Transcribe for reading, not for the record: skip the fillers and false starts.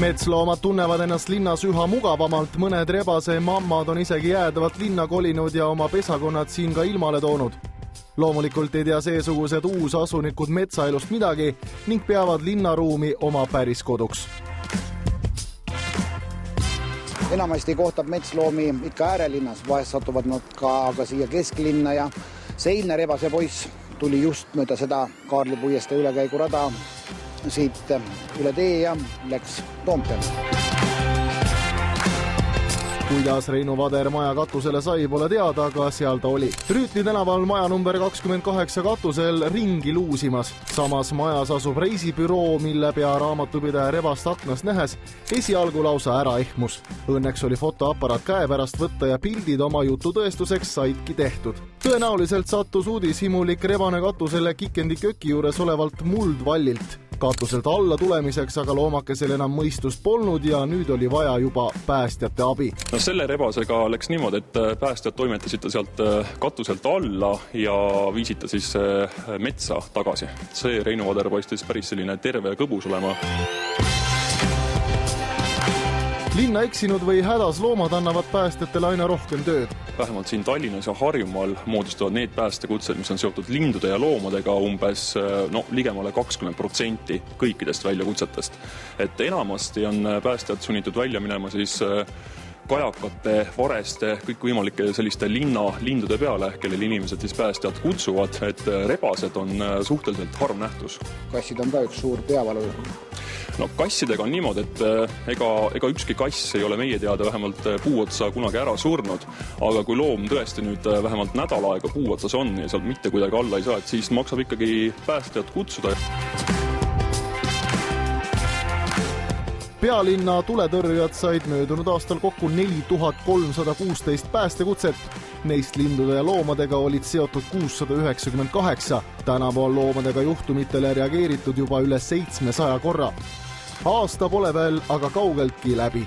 Metsloomad tunnevad ennast linnas üha mugavamalt, mõned rebase mammad on isegi jäädavalt linna kolinud ja oma pesakonnad siin ka ilmale toonud. Loomulikult ei tea seesugused uusasunikud metsaelust midagi ning peavad linnaruumi oma päris koduks. Enamasti kohtab metsloomi ikka äärelinnas, vahest satuvad nad ka siia kesklinna ja see eilne rebase poiss tuli just mööda seda Kaarli puiestee ülekäigurada siit üle tee ja läks Toompeale. Kuidas Reinu Vader maja katusele sai, pole teada, aga seal ta oli. Rüütli tänaval maja number 28 katusel ringi luusimas. Samas majas asub reisibüroo, mille pea raamatupidaja rebast aknast nähes esialgu lausa ära ehmus. Õnneks oli fotoaparaat käepärast võtta ja pildid oma jutu tõestuseks saidki tehtud. Tõenäoliselt sattus uudishimulik rebane katusele Kikendi köki juures olevalt muldvallilt. Katuselt alla tulemiseks aga loomakesel enam mõistust polnud ja nüüd oli vaja juba päästjate abi. No selle rebasega läks niimoodi, et päästjad toimetasid sealt katuselt alla ja viisita siis metsa tagasi. See Reinu Vader paistis päris selline terve ja kõbus olema. Linna eksinud või hädas loomad annavad päästjatele aina rohkem tööd. Vähemalt siin Tallinnas ja Harjumaal moodustavad need päästekutsed, mis on seotud lindude ja loomadega umbes ligemale 20% kõikidest väljakutsetest. Et enamasti on päästjad sunnitud välja minema siis kajakate, vareste, kõik võimalike selliste lindude peale, kellel inimesed siis päästjad kutsuvad, et rebased on suhteliselt harv nähtus. Kassid on ka üks suur peavalu. No kassidega on niimoodi, et ega ükski kass ei ole meie teada vähemalt puuotsa kunagi ära surnud, aga kui loom tõesti nüüd vähemalt nädal aega puuotsas on ja sealt mitte kuidagi alla ei saa, et siis maksab ikkagi päästjad kutsuda. Pealinna tuletõrjujad said möödunud aastal kokku 4316 päästekutset. Neist lindude ja loomadega olid seotud 698. Tänavu on loomadega juhtumitele reageeritud juba üle 700 korra. Aasta pole veel aga kaugeltki läbi.